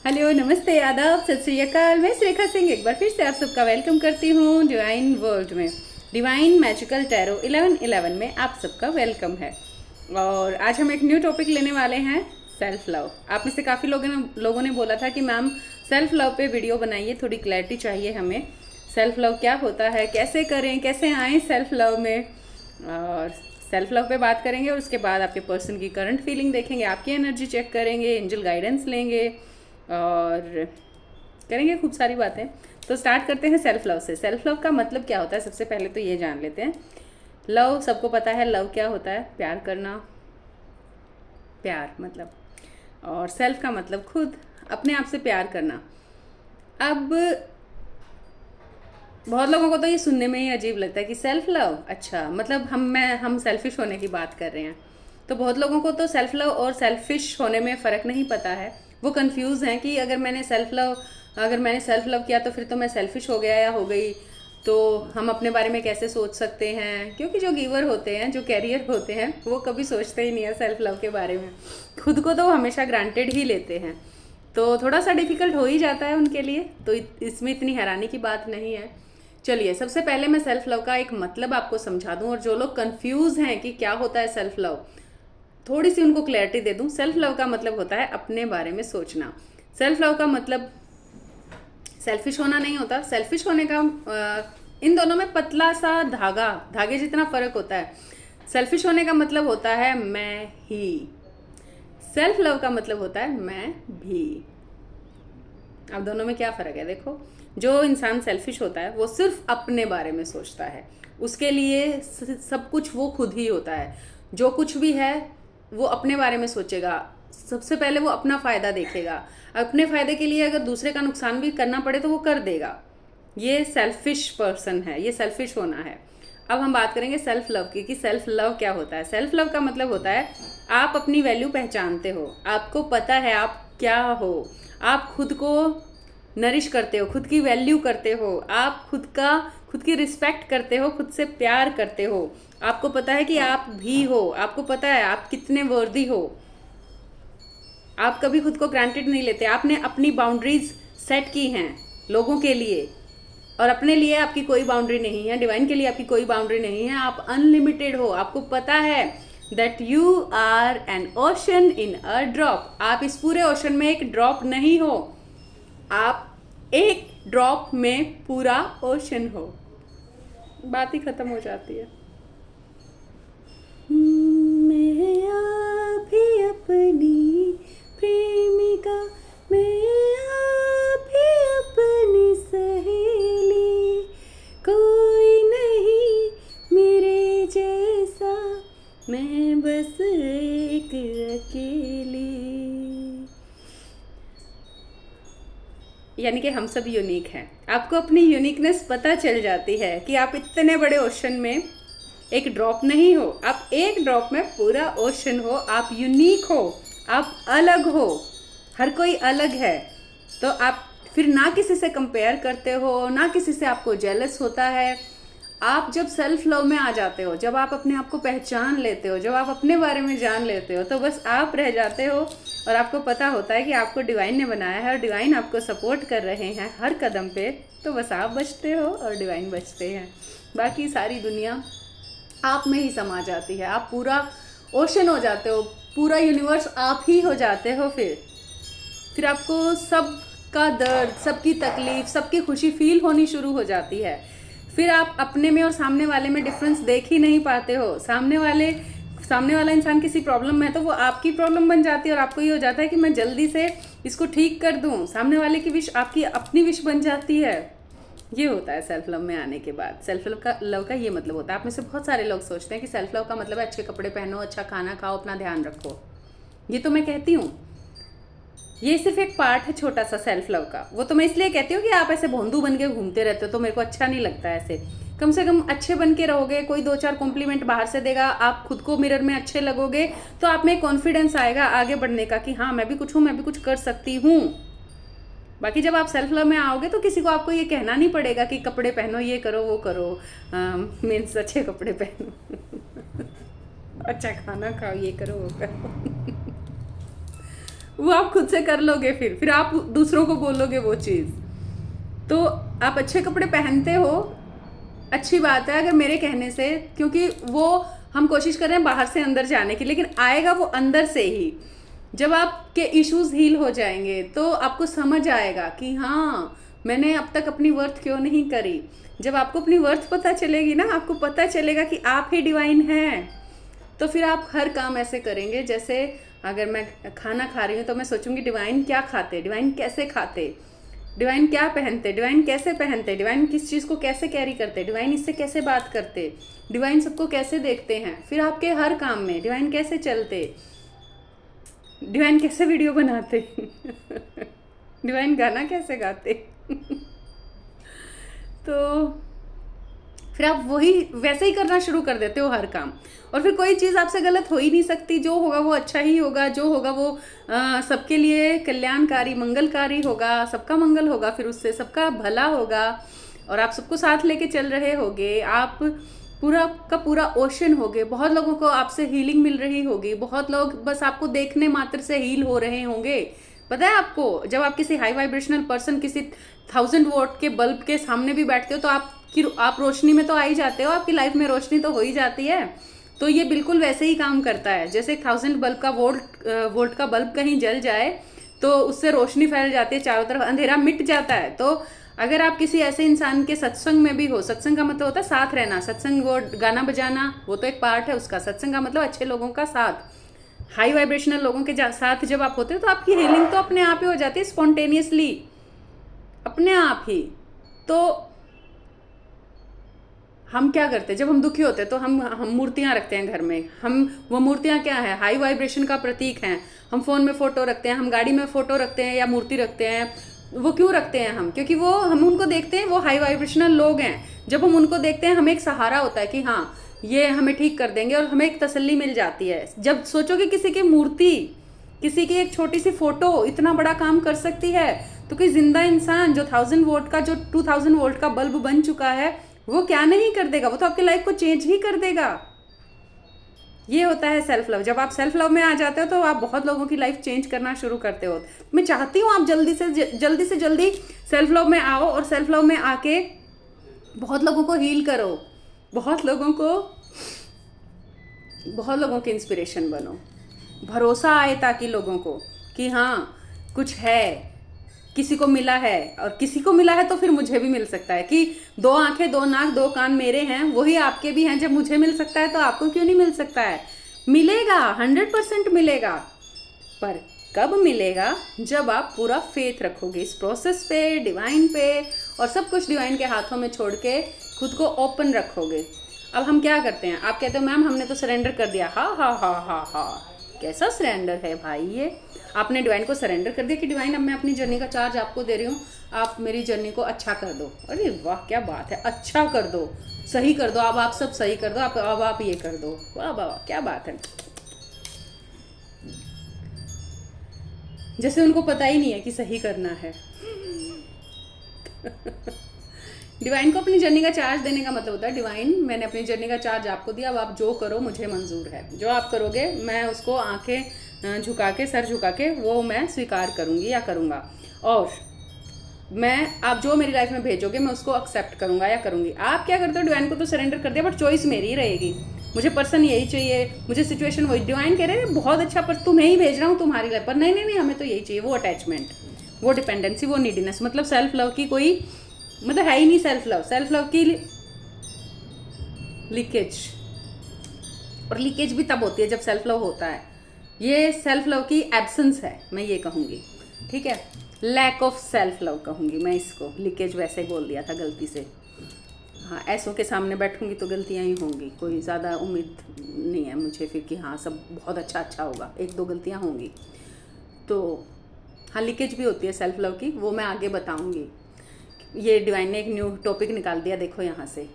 Hello, नमस्ते, आदाब, सत श्री अकाल। मैं सुरेखा सिंह एक बार फिर से आप सबका वेलकम करती हूँ डिवाइन वर्ल्ड में। डिवाइन मैजिकल टैरो 1111 में आप सबका वेलकम है। और आज हम एक न्यू टॉपिक लेने वाले हैं, सेल्फ लव। आप में से काफ़ी लोगों ने बोला था कि मैम सेल्फ लव पे वीडियो बनाइए, थोड़ी क्लैरिटी चाहिए हमें। सेल्फ लव क्या होता है, कैसे करें, कैसे आएँ सेल्फ लव में। और सेल्फ लव पे बात करेंगे और उसके बाद आपके पर्सन की करंट फीलिंग देखेंगे, आपकी एनर्जी चेक करेंगे, एंजल गाइडेंस लेंगे और करेंगे खूब सारी बातें। तो स्टार्ट करते हैं सेल्फ लव से। सेल्फ लव का मतलब क्या होता है, सबसे पहले तो ये जान लेते हैं। लव सबको पता है, लव क्या होता है, प्यार करना, प्यार मतलब। और सेल्फ का मतलब खुद, अपने आप से प्यार करना। अब बहुत लोगों को तो ये सुनने में ही अजीब लगता है कि सेल्फ लव, अच्छा मतलब हम सेल्फिश होने की बात कर रहे हैं। तो बहुत लोगों को तो सेल्फ लव और सेल्फिश होने में फ़र्क नहीं पता है। वो कंफ्यूज हैं कि अगर मैंने सेल्फ लव किया तो फिर तो मैं सेल्फिश हो गया या हो गई। तो हम अपने बारे में कैसे सोच सकते हैं, क्योंकि जो गिवर होते हैं, जो कैरियर होते हैं, वो कभी सोचते ही नहीं है सेल्फ लव के बारे में। खुद को तो हमेशा ग्रांटेड ही लेते हैं। तो थोड़ा सा डिफिकल्ट हो ही जाता है उनके लिए, तो इसमें इतनी हैरानी की बात नहीं है। चलिए, सबसे पहले मैं सेल्फ लव का एक मतलब आपको समझा दूं, और जो लोग कंफ्यूज हैं कि क्या होता है सेल्फ लव, थोड़ी सी उनको क्लैरिटी दे दूं। सेल्फ लव का मतलब होता है अपने बारे में सोचना। सेल्फ लव का मतलब सेल्फिश होना नहीं होता। सेल्फिश होने का इन दोनों में पतला सा धागे जितना फर्क होता है। सेल्फिश होने का मतलब होता है मैं ही, सेल्फ लव का मतलब होता है मैं भी। अब दोनों में क्या फ़र्क है, देखो। जो इंसान सेल्फिश होता है वो सिर्फ अपने बारे में सोचता है, उसके लिए सब कुछ वो खुद ही होता है। जो कुछ भी है वो अपने बारे में सोचेगा। सबसे पहले वो अपना फ़ायदा देखेगा। अपने फ़ायदे के लिए अगर दूसरे का नुकसान भी करना पड़े तो वो कर देगा। ये सेल्फिश पर्सन है, ये सेल्फिश होना है। अब हम बात करेंगे सेल्फ लव की, कि सेल्फ लव क्या होता है। सेल्फ लव का मतलब होता है आप अपनी वैल्यू पहचानते हो, आपको पता है आप क्या हो, आप खुद को नरिश करते हो, खुद की वैल्यू करते हो, आप खुद की रिस्पेक्ट करते हो, खुद से प्यार करते हो। आपको पता है कि आप भी हो, आपको पता है आप कितने वर्दी हो। आप कभी खुद को ग्रांटेड नहीं लेते। आपने अपनी बाउंड्रीज सेट की हैं लोगों के लिए, और अपने लिए आपकी कोई बाउंड्री नहीं है। डिवाइन के लिए आपकी कोई बाउंड्री नहीं है। आप अनलिमिटेड हो। आपको पता है that you are an ocean in a drop. आप इस पूरे ओशन में एक ड्रॉप नहीं हो, आप एक ड्रॉप में पूरा ओशन हो। बात ही खत्म हो जाती है। मैं भी अपनी प्रेमिका, मैं भी अपनी सहेली, कोई नहीं मेरे जैसा, मैं बस एक अकेली। यानी कि हम सब यूनिक हैं। आपको अपनी यूनिकनेस पता चल जाती है कि आप इतने बड़े ओशन में एक ड्रॉप नहीं हो, आप एक ड्रॉप में पूरा ओशन हो। आप यूनिक हो, आप अलग हो, हर कोई अलग है। तो आप फिर ना किसी से कंपेयर करते हो, ना किसी से आपको जेलस होता है। आप जब सेल्फ लव में आ जाते हो, जब आप अपने आप को पहचान लेते हो, जब आप अपने बारे में जान लेते हो, तो बस आप रह जाते हो। और आपको पता होता है कि आपको डिवाइन ने बनाया है और डिवाइन आपको सपोर्ट कर रहे हैं हर कदम पे। तो बस आप बचते हो और डिवाइन बचते हैं। बाकी सारी दुनिया आप में ही समा जाती है। आप पूरा ओशन हो जाते हो, पूरा यूनिवर्स आप ही हो जाते हो। फिर आपको सबका दर्द, सबकी तकलीफ, सबकी खुशी फील होनी शुरू हो जाती है। फिर आप अपने में और सामने वाले में डिफरेंस देख ही नहीं पाते हो। सामने वाला इंसान किसी प्रॉब्लम में है तो वो आपकी प्रॉब्लम बन जाती है, और आपको ये हो जाता है कि मैं जल्दी से इसको ठीक कर दूं। सामने वाले की विश आपकी अपनी विश बन जाती है। ये होता है सेल्फ लव में आने के बाद। सेल्फ लव का ये मतलब होता है। आप में से बहुत सारे लोग सोचते हैं कि सेल्फ लव का मतलब है अच्छे कपड़े पहनो, अच्छा खाना खाओ, अपना ध्यान रखो। ये तो मैं कहती हूँ, ये सिर्फ एक पार्ट है छोटा सा सेल्फ लव का। वो तो मैं इसलिए कहती हूँ कि आप ऐसे भोंदू बन के घूमते रहते हो तो मेरे को अच्छा नहीं लगता है ऐसे। कम से कम अच्छे बन के रहोगे, कोई 2-4 कॉम्प्लीमेंट बाहर से देगा, आप खुद को मिरर में अच्छे लगोगे, तो आप में कॉन्फिडेंस आएगा आगे बढ़ने का कि हाँ मैं भी कुछ हूँ, मैं भी कुछ कर सकती हूँ। बाकी जब आप सेल्फ लव में आओगे तो किसी को आपको ये कहना नहीं पड़ेगा कि कपड़े पहनो, ये करो, वो करो, मीन्स अच्छे कपड़े पहनो अच्छा खाना खाओ, ये करो, वो करो वो आप खुद से कर लोगे, फिर आप दूसरों को बोलोगे वो चीज़। तो आप अच्छे कपड़े पहनते हो, अच्छी बात है अगर मेरे कहने से, क्योंकि वो हम कोशिश कर रहे हैं बाहर से अंदर जाने की, लेकिन आएगा वो अंदर से ही। जब आपके इश्यूज हील हो जाएंगे तो आपको समझ आएगा कि हाँ मैंने अब तक अपनी वर्थ क्यों नहीं करी। जब आपको अपनी वर्थ पता चलेगी ना, आपको पता चलेगा कि आप ही डिवाइन हैं, तो फिर आप हर काम ऐसे करेंगे। जैसे अगर मैं खाना खा रही हूँ तो मैं सोचूंगी डिवाइन क्या खाते, डिवाइन कैसे खाते, डिवाइन क्या पहनते, डिवाइन कैसे पहनते, डिवाइन किस चीज़ को कैसे कैरी करते, डिवाइन इससे कैसे बात करते, डिवाइन सबको कैसे देखते हैं। फिर आपके हर काम में डिवाइन कैसे चलते, डिवाइन कैसे वीडियो बनाते डिवाइन गाना कैसे गाते तो फिर आप वही वैसे ही करना शुरू कर देते हो हर काम, और फिर कोई चीज़ आपसे गलत हो ही नहीं सकती। जो होगा वो अच्छा ही होगा, जो होगा वो सबके लिए कल्याणकारी मंगलकारी होगा, सबका मंगल होगा, फिर उससे सबका भला होगा, और आप सबको साथ लेके चल रहे होगे। आप पूरा का पूरा ओशन होगे, बहुत लोगों को आपसे हीलिंग मिल रही होगी, बहुत लोग बस आपको देखने मात्र से हील हो रहे होंगे। पता है आपको, जब आप किसी हाई वाइब्रेशनल पर्सन, किसी 1000 वॉट के बल्ब के सामने भी बैठते हो तो आप रोशनी में तो आ ही जाते हो, आपकी लाइफ में रोशनी तो हो ही जाती है। तो ये बिल्कुल वैसे ही काम करता है, जैसे 1000 बल्ब का वोल्ट का बल्ब कहीं जल जाए तो उससे रोशनी फैल जाती है, चारों तरफ अंधेरा मिट जाता है। तो अगर आप किसी ऐसे इंसान के सत्संग में भी हो, सत्संग का मतलब होता है साथ रहना, सत्संग वो गाना बजाना वो तो एक पार्ट है उसका, सत्संग का मतलब अच्छे लोगों का साथ, हाई वाइब्रेशनल लोगों के साथ जब आप होते हो तो आपकी हीलिंग तो अपने आप ही हो जाती है, स्पॉन्टेनियसली, अपने आप ही। तो हम क्या करते हैं जब हम दुखी होते हैं, तो हम मूर्तियां रखते हैं घर में। हम वो मूर्तियां क्या है, हाई वाइब्रेशन का प्रतीक हैं। हम फोन में फोटो रखते हैं, हम गाड़ी में फोटो रखते हैं या मूर्ति रखते हैं। वो क्यों रखते हैं हम? क्योंकि वो हम उनको देखते हैं, वो हाई वाइब्रेशनल लोग हैं। जब हम उनको देखते हैं हमें एक सहारा होता है कि हाँ ये हमें ठीक कर देंगे, और हमें एक तसल्ली मिल जाती है। जब सोचो कि किसी की मूर्ति, किसी की एक छोटी सी फोटो इतना बड़ा काम कर सकती है, तो कोई जिंदा इंसान जो 1000 वोल्ट का, जो 2000 वोल्ट का बल्ब बन चुका है, वो क्या नहीं कर देगा, वो तो आपकी लाइफ को चेंज ही कर देगा। ये होता है सेल्फ लव। जब आप सेल्फ लव में आ जाते हो तो आप बहुत लोगों की लाइफ चेंज करना शुरू करते हो। मैं चाहती हूँ आप जल्दी से जल्दी सेल्फ लव में आओ, और सेल्फ लव में आके बहुत लोगों को हील करो, बहुत लोगों की इंस्पिरेशन बनो। भरोसा आए ताकि लोगों को कि हाँ कुछ है, किसी को मिला है, और किसी को मिला है तो फिर मुझे भी मिल सकता है। कि 2 आंखें 2 नाक 2 कान मेरे हैं, वही आपके भी हैं। जब मुझे मिल सकता है तो आपको क्यों नहीं मिल सकता है? मिलेगा, 100% मिलेगा। पर कब मिलेगा? जब आप पूरा फेथ रखोगे इस प्रोसेस पे, डिवाइन पे, और सब कुछ डिवाइन के हाथों में छोड़ के खुद को ओपन रखोगे। अब हम क्या करते हैं, आप कहते हो मैम हमने तो सरेंडर कर दिया। हा हा हा हा हा, कैसा सरेंडर है भाई ये? आपने डिवाइन को सरेंडर कर दिया कि डिवाइन अब मैं अपनी जर्नी का चार्ज आपको दे रही हूँ, आप मेरी जर्नी को अच्छा कर दो। अरे वाह क्या बात है, अच्छा कर दो, सही कर दो, अब आप सब सही कर दो, अब आप ये कर दो, वाह वाह वाह क्या बात है। जैसे उनको पता ही नहीं है कि सही करना है डिवाइन को अपनी जर्नी का चार्ज देने का मतलब होता है, डिवाइन मैंने अपनी जर्नी का चार्ज आपको दिया, अब आप जो करो मुझे मंजूर है। जो आप करोगे मैं उसको आंखें झुका के, सर झुका के वो मैं स्वीकार करूँगी या करूँगा, और मैं आप जो मेरी लाइफ में भेजोगे मैं उसको एक्सेप्ट करूँगा या करूँगी। आप क्या करते हो, डिवाइन को तो सरेंडर कर दिया, बट चॉइस मेरी ही रहेगी। मुझे पर्सन यही चाहिए, मुझे सिचुएशन वही। डिवाइन कह रहे हैं बहुत अच्छा, पर तुम्हें ही भेज रहा हूँ तुम्हारी लाइफ पर। नहीं नहीं नहीं, हमें तो यही चाहिए। वो अटैचमेंट, वो डिपेंडेंसी, वो नीडीनेस, मतलब सेल्फ लव की कोई मतलब है ही नहीं। सेल्फ लव की लीकेज, और लीकेज भी तब होती है जब सेल्फ लव होता है। ये सेल्फ लव की एब्सेंस है, मैं ये कहूँगी, ठीक है, लैक ऑफ सेल्फ लव कहूँगी मैं इसको। लीकेज वैसे बोल दिया था गलती से। हाँ, ऐसों के सामने बैठूंगी तो गलतियाँ ही होंगी, कोई ज़्यादा उम्मीद नहीं है मुझे फिर कि हाँ सब बहुत अच्छा होगा, 1-2 गलतियाँ होंगी। तो हाँ, लीकेज भी होती है सेल्फ लव की, वो मैं आगे बताऊँगी। ये डिवाइन ने एक न्यू टॉपिक निकाल दिया, देखो यहाँ से।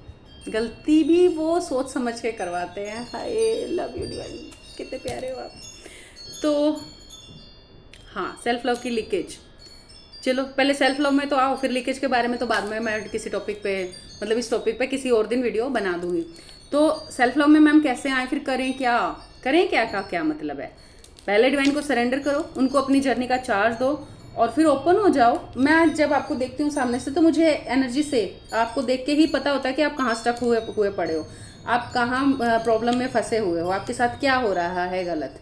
गलती भी वो सोच समझ के करवाते हैं। हाय लव यू डिवाइन, कितने प्यारे हो आप। तो हाँ, सेल्फ लव की लीकेज। चलो पहले सेल्फ लव में तो आओ, फिर लीकेज के बारे में तो बाद में मैं किसी टॉपिक पे, मतलब इस टॉपिक पे किसी और दिन वीडियो बना दूंगी। तो सेल्फ लव में मैम कैसे आए, फिर करें क्या का क्या मतलब है? पहले डिवाइन को सरेंडर करो, उनको अपनी जर्नी का चार्ज दो और फिर ओपन हो जाओ। मैं जब आपको देखती हूँ सामने से तो मुझे एनर्जी से आपको देख के ही पता होता है कि आप कहाँ स्टक हुए पड़े हो, आप कहाँ प्रॉब्लम में फंसे हुए हो, आपके साथ क्या हो रहा है गलत,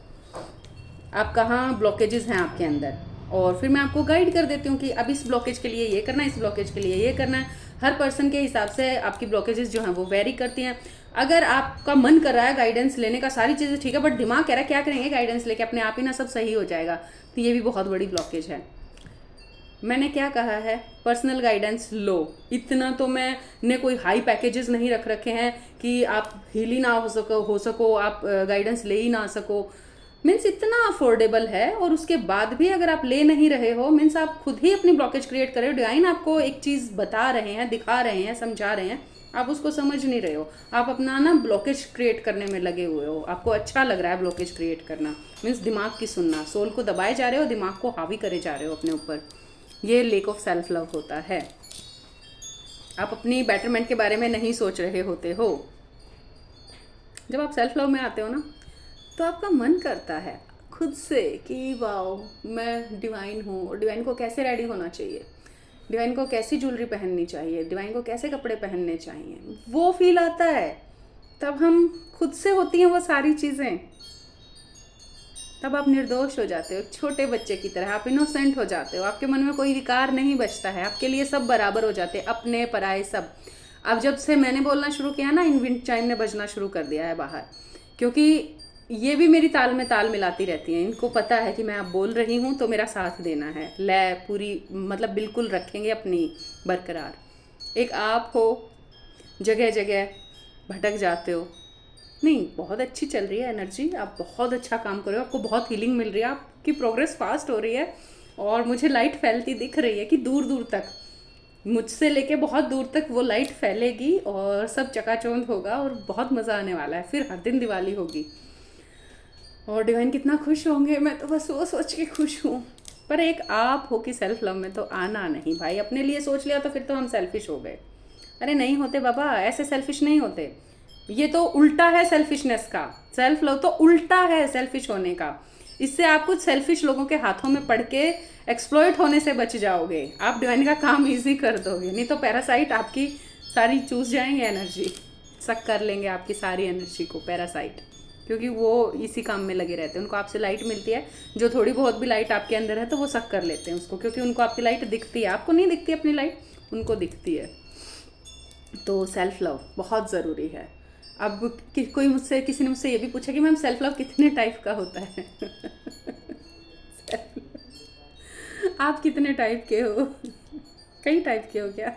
आप कहाँ ब्लॉकेजेस हैं आपके अंदर। और फिर मैं आपको गाइड कर देती हूँ कि अब इस ब्लॉकेज के लिए ये करना है, इस ब्लॉकेज के लिए ये करना है। हर पर्सन के हिसाब से आपकी ब्लॉकेजेस जो हैं वो वेरी करती हैं। अगर आपका मन कर रहा है गाइडेंस लेने का, सारी चीज़ें ठीक है, बट दिमाग कह रहा है क्या करेंगे गाइडेंस लेके, अपने आप ही ना सब सही हो जाएगा, तो ये भी बहुत बड़ी ब्लॉकेज है। मैंने क्या कहा है, पर्सनल गाइडेंस लो। इतना तो मैंने कोई हाई पैकेजेस नहीं रख रखे हैं कि आप हील ही ना हो सको आप गाइडेंस ले ही ना सको। मीन्स इतना अफोर्डेबल है, और उसके बाद भी अगर आप ले नहीं रहे हो, मीन्स आप खुद ही अपनी ब्लॉकेज क्रिएट कर रहे हो। डिवाइन आपको एक चीज़ बता रहे हैं, दिखा रहे हैं, समझा रहे हैं, आप उसको समझ नहीं रहे हो। आप अपना ना ब्लॉकेज क्रिएट करने में लगे हुए हो, आपको अच्छा लग रहा है ब्लॉकेज क्रिएट करना। मीन्स दिमाग की सुनना, सोल को दबाए जा रहे हो, दिमाग को हावी करे जा रहे हो अपने ऊपर। ये लेक ऑफ सेल्फ लव होता है। आप अपनी बेटरमेंट के बारे में नहीं सोच रहे होते हो। जब आप सेल्फ लव में आते हो ना, तो आपका मन करता है खुद से कि वाओ मैं डिवाइन हूँ, और डिवाइन को कैसे रेडी होना चाहिए, डिवाइन को कैसी ज्वेलरी पहननी चाहिए, डिवाइन को कैसे कपड़े पहनने चाहिए, वो फील आता है। तब हम खुद से होती हैं वो सारी चीज़ें, तब आप निर्दोष हो जाते हो, छोटे बच्चे की तरह आप इनोसेंट हो जाते हो। आपके मन में कोई विकार नहीं बचता है, आपके लिए सब बराबर हो जाते हैं, अपने पराए सब। अब जब से मैंने बोलना शुरू किया ना, इन विंड चाइम ने बजना शुरू कर दिया है बाहर, क्योंकि ये भी मेरी ताल में ताल मिलाती रहती हैं। इनको पता है कि मैं अब बोल रही हूँ तो मेरा साथ देना है, लय पूरी मतलब बिल्कुल रखेंगे अपनी बरकरार। एक आप हो जगह जगह भटक जाते हो, नहीं बहुत अच्छी चल रही है एनर्जी, आप बहुत अच्छा काम कर रहे हो, आपको बहुत हीलिंग मिल रही है, आपकी प्रोग्रेस फास्ट हो रही है, और मुझे लाइट फैलती दिख रही है कि दूर दूर तक, मुझसे लेके बहुत दूर तक वो लाइट फैलेगी और सब चकाचौंध होगा और बहुत मज़ा आने वाला है। फिर हर दिन दिवाली होगी और डिवाइन कितना खुश होंगे, मैं तो बस वो सोच के खुश हूँ। पर एक आप हो कि सेल्फ लव में तो आना नहीं भाई। अपने लिए सोच लिया तो फिर तो हम सेल्फिश हो गए। अरे नहीं होते बाबा, ऐसे सेल्फिश नहीं होते। ये तो उल्टा है सेल्फिशनेस का। सेल्फ लव तो उल्टा है सेल्फिश होने का। इससे आप कुछ सेल्फिश लोगों के हाथों में पड़ के एक्सप्लॉइट होने से बच जाओगे। आप डिवाइन का काम इजी कर दोगे, नहीं तो पैरासाइट आपकी सारी चूस जाएंगे एनर्जी, सक कर लेंगे आपकी सारी एनर्जी को पैरासाइट, क्योंकि वो इसी काम में लगे रहते हैं। उनको आपसे लाइट मिलती है, जो थोड़ी बहुत भी लाइट आपके अंदर है तो वो सक कर लेते हैं उसको, क्योंकि उनको आपकी लाइट दिखती है, आपको नहीं दिखती अपनी लाइट, उनको दिखती है। तो सेल्फ लव बहुत ज़रूरी है। अब किसी ने मुझसे ये भी पूछा कि मैम सेल्फ लव कितने टाइप का होता है आप कितने टाइप के हो? कई टाइप के हो क्या?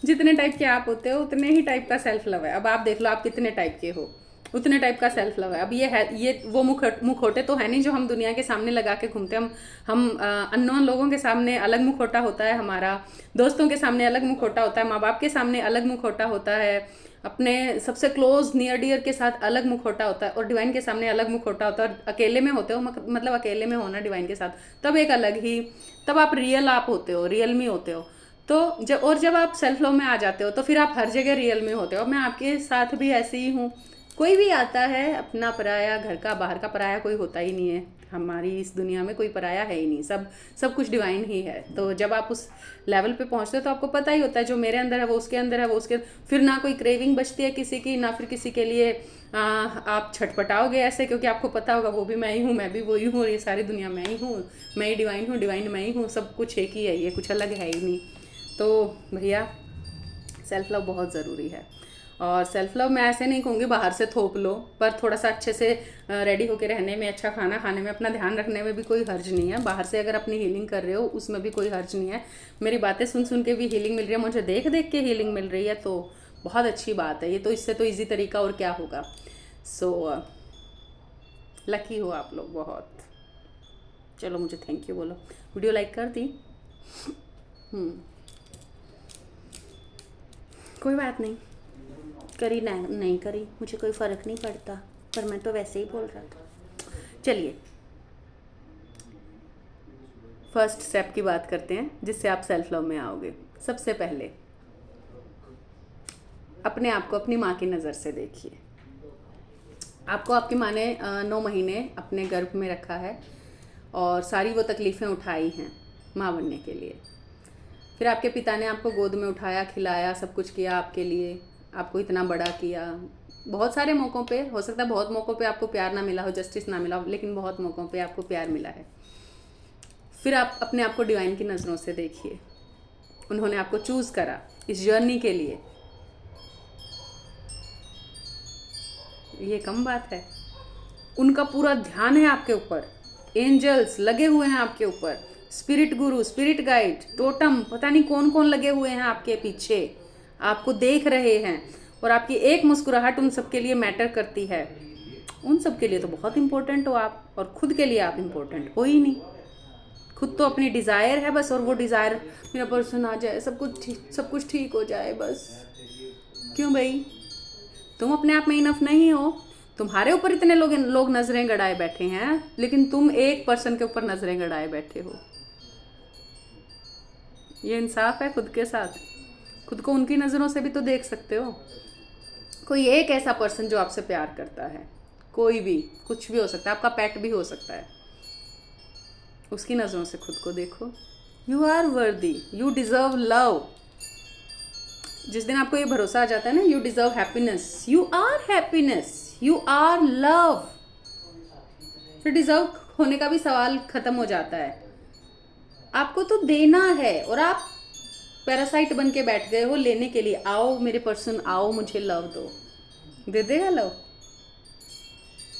जितने टाइप के आप होते हो उतने ही टाइप का सेल्फ लव है। अब आप देख लो आप कितने टाइप के हो, उतने टाइप का सेल्फ लव है। अब ये वो मुखौटे तो है नहीं जो हम दुनिया के सामने लगा के घूमते हैं। हम अननोन लोगों के सामने अलग मुखौटा होता है हमारा, दोस्तों के सामने अलग मुखौटा होता है, माँ बाप के सामने अलग मुखौटा होता है, अपने सबसे क्लोज नियर डियर के साथ अलग मुखौटा होता है, और डिवाइन के सामने अलग मुखौटा होता है। और अकेले में होते हो, मतलब अकेले में होना डिवाइन के साथ, तब एक अलग ही, तब आप रियल आप होते हो, रियल मी होते हो। तो जब आप सेल्फ लव में आ जाते हो तो फिर आप हर जगह रियल में होते हो। मैं आपके साथ भी ऐसे ही हूँ। कोई भी आता है अपना पराया, घर का बाहर का पराया कोई होता ही नहीं है। हमारी इस दुनिया में कोई पराया है ही नहीं, सब कुछ डिवाइन ही है। तो जब आप उस लेवल पे पहुंचते हो तो आपको पता ही होता है जो मेरे अंदर है वो उसके अंदर है, वो उसके, फिर ना कोई क्रेविंग बचती है किसी की, ना फिर किसी के लिए आप छटपटाओगे ऐसे, क्योंकि आपको पता होगा वो भी मैं ही हूँ, मैं भी वही हूँ, ये सारी दुनिया मैं ही हूँ, मैं ही डिवाइन हूँ, डिवाइन मैं ही हूँ, सब कुछ एक ही है, ये कुछ अलग है ही नहीं। तो भैया सेल्फ लव बहुत ज़रूरी है। और सेल्फ लव मैं ऐसे नहीं कहूँगी बाहर से थोप लो, पर थोड़ा सा अच्छे से रेडी होकर रहने में, अच्छा खाना खाने में, अपना ध्यान रखने में भी कोई हर्ज नहीं है। बाहर से अगर अपनी हीलिंग कर रहे हो उसमें भी कोई हर्ज नहीं है। मेरी बातें सुन सुन के भी हीलिंग मिल रही है, मुझे देख देख के हीलिंग मिल रही है, तो बहुत अच्छी बात है ये। तो इससे तो ईजी तरीका और क्या होगा। सो लकी हो आप लोग बहुत। चलो मुझे थैंक यू बोलो। वीडियो लाइक कर दी? कोई बात नहीं, करी नहीं करी मुझे कोई फ़र्क नहीं पड़ता, पर मैं तो वैसे ही बोल रहा था। चलिए फर्स्ट स्टेप की बात करते हैं जिससे आप सेल्फ लव में आओगे। सबसे पहले अपने आप को अपनी माँ की नज़र से देखिए। आपको आपकी माँ ने 9 महीने अपने गर्भ में रखा है और सारी वो तकलीफ़ें उठाई हैं माँ बनने के लिए। फिर आपके पिता ने आपको गोद में उठाया, खिलाया, सब कुछ किया आपके लिए, आपको इतना बड़ा किया। बहुत सारे मौक़ों पे, हो सकता है बहुत मौक़ों पे आपको प्यार ना मिला हो, जस्टिस ना मिला हो, लेकिन बहुत मौक़ों पे आपको प्यार मिला है। फिर आप अपने आप को डिवाइन की नज़रों से देखिए। उन्होंने आपको चूज़ करा इस जर्नी के लिए। ये कम बात है। उनका पूरा ध्यान है आपके ऊपर, एंजल्स लगे हुए हैं आपके ऊपर, स्पिरिट गुरु, स्पिरिट गाइड, टोटम, पता नहीं कौन कौन लगे हुए हैं आपके पीछे, आपको देख रहे हैं। और आपकी एक मुस्कुराहट उन सबके लिए मैटर करती है। उन सब के लिए तो बहुत इंपॉर्टेंट हो आप, और खुद के लिए आप इंपॉर्टेंट हो ही नहीं। खुद तो अपनी डिज़ायर है बस, और वो डिज़ायर मेरा पर्सन आ जाए, सब कुछ ठीक हो जाए बस। क्यों भाई, तुम अपने आप में इनफ नहीं हो। तुम्हारे ऊपर इतने लोग नजरें गड़ाए बैठे हैं, लेकिन तुम एक पर्सन के ऊपर नजरें गड़ाए बैठे हो। ये इंसाफ है खुद के साथ? खुद को उनकी नज़रों से भी तो देख सकते हो। कोई एक ऐसा पर्सन जो आपसे प्यार करता है, कोई भी, कुछ भी हो सकता है, आपका पेट भी हो सकता है, उसकी नज़रों से खुद को देखो। You are worthy, you deserve love. जिस दिन आपको ये भरोसा आ जाता है ना, you deserve happiness, you are happiness, you are love, फिर डिज़र्व होने का भी सवाल ख़त्म हो जाता है। आपको तो देना है, और आप पैरासाइट बन के बैठ गए हो लेने के लिए। आओ मेरे पर्सन, आओ मुझे लव दो। दे देगा लव?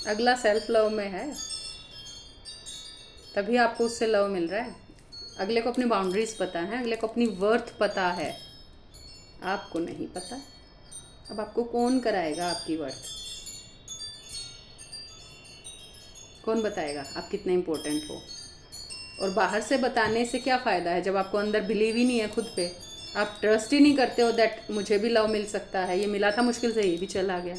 अगला सेल्फ लव में है, तभी आपको उससे लव मिल रहा है। अगले को अपनी बाउंड्रीज पता है, अगले को अपनी वर्थ पता है, आपको नहीं पता। अब आपको कौन कराएगा आपकी वर्थ? कौन बताएगा आप कितने इंपॉर्टेंट हो? और बाहर से बताने से क्या फ़ायदा है जब आपको अंदर बिलीव ही नहीं है खुद पे। आप ट्रस्ट ही नहीं करते हो दैट मुझे भी लव मिल सकता है, ये मिला था मुश्किल से, ये भी चला गया।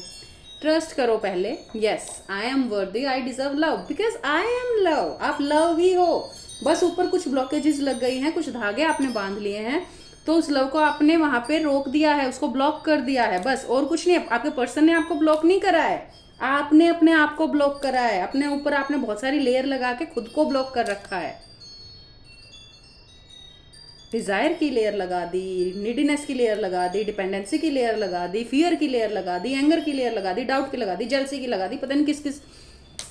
ट्रस्ट करो पहले। यस, आई एम वर्दी, I deserve love, because I am love. आप लव ही हो, बस ऊपर कुछ ब्लॉकेजेस लग गई हैं, कुछ धागे आपने बांध लिए हैं, तो उस लव को आपने वहाँ पे रोक दिया है, उसको ब्लॉक कर दिया है, बस। और कुछ नहीं। आपके पर्सन ने आपको ब्लॉक नहीं करा है, आपने अपने आप को ब्लॉक करा है। अपने ऊपर आपने बहुत सारी लेयर लगा के खुद को ब्लॉक कर रखा है। डिज़ायर की लेयर लगा दी, नीडीनेस की लेयर लगा दी, डिपेंडेंसी की लेयर लगा दी, फियर की लेयर लगा दी, एंगर की लेयर लगा दी, डाउट की लगा दी, जेलसी की लगा दी, पता नहीं किस किस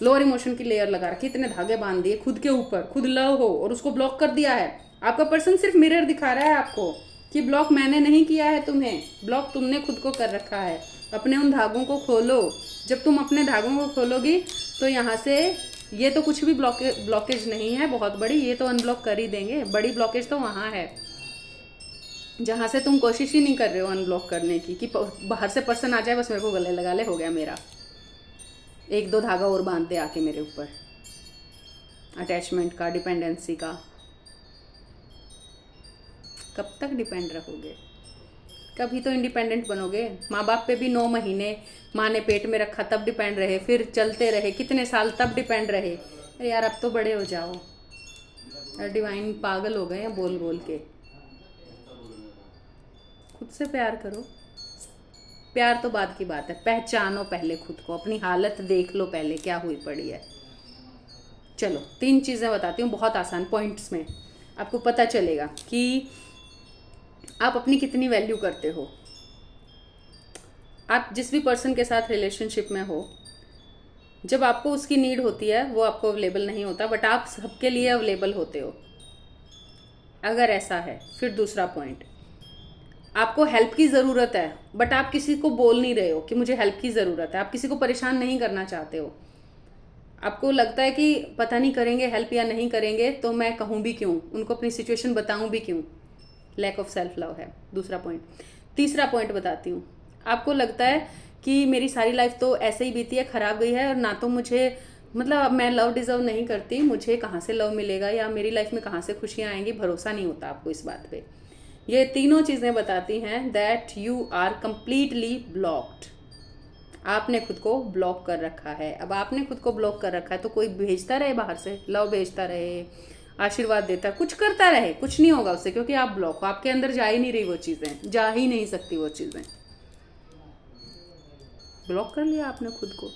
लोअर इमोशन की लेयर लगा रखी। इतने धागे बांध दिए खुद के ऊपर, खुद लव हो और उसको ब्लॉक कर दिया है। आपका पर्सन सिर्फ मिरर दिखा रहा है आपको कि ब्लॉक मैंने नहीं किया है तुम्हें, ब्लॉक तुमने खुद को कर रखा है। अपने उन धागों को खोलो। जब तुम अपने धागों को खोलोगी तो यहाँ से ये तो कुछ भी ब्लॉकेज नहीं है बहुत बड़ी, ये तो अनब्लॉक कर ही देंगे। बड़ी ब्लॉकेज तो वहाँ है जहाँ से तुम कोशिश ही नहीं कर रहे हो अनब्लॉक करने की, कि बाहर से पर्सन आ जाए बस मेरे को गले लगा ले, हो गया मेरा, एक दो धागा और बांध दे आके मेरे ऊपर, अटैचमेंट का, डिपेंडेंसी का। कब तक डिपेंड रहोगे? कभी तो इंडिपेंडेंट बनोगे। माँ बाप पे भी 9 महीने माँ ने पेट में रखा तब डिपेंड रहे, फिर चलते रहे कितने साल तब डिपेंड रहे। अरे यार अब तो बड़े हो जाओ। यार डिवाइन पागल हो गए हैं बोल बोल के। खुद से प्यार करो। प्यार तो बाद की बात है, पहचानो पहले खुद को, अपनी हालत देख लो पहले क्या हुई पड़ी है। चलो 3 चीज़ें बताती हूँ बहुत आसान पॉइंट्स में, आपको पता चलेगा कि आप अपनी कितनी वैल्यू करते हो। आप जिस भी पर्सन के साथ रिलेशनशिप में हो, जब आपको उसकी नीड होती है वो आपको अवेलेबल नहीं होता, बट आप सबके लिए अवेलेबल होते हो। अगर ऐसा है, फिर दूसरा पॉइंट, आपको हेल्प की ज़रूरत है बट आप किसी को बोल नहीं रहे हो कि मुझे हेल्प की ज़रूरत है। आप किसी को परेशान नहीं करना चाहते हो। आपको लगता है कि पता नहीं करेंगे हेल्प या नहीं करेंगे तो मैं कहूँ भी क्यों, उनको अपनी सिचुएशन बताऊँ भी क्यों। लैक ऑफ सेल्फ लव है दूसरा पॉइंट। तीसरा पॉइंट बताती हूँ, आपको लगता है कि मेरी सारी लाइफ तो ऐसे ही बीती है, ख़राब गई है, और ना तो मुझे मतलब मैं लव डिज़र्व नहीं करती, मुझे कहाँ से लव मिलेगा या मेरी लाइफ में कहाँ से खुशियाँ आएंगी। भरोसा नहीं होता आपको इस बात पे। ये तीनों चीज़ें बताती हैं that you are completely blocked. आपने खुद को ब्लॉक कर रखा है। अब आपने खुद को ब्लॉक कर रखा है तो कोई भेजता रहे बाहर से, लव भेजता रहे, आशीर्वाद देता, कुछ करता रहे, कुछ नहीं होगा उससे, क्योंकि आप ब्लॉक हो। आपके अंदर जा ही नहीं रही वो चीज़ें, जा ही नहीं सकती वो चीज़ें। ब्लॉक कर लिया आपने खुद को।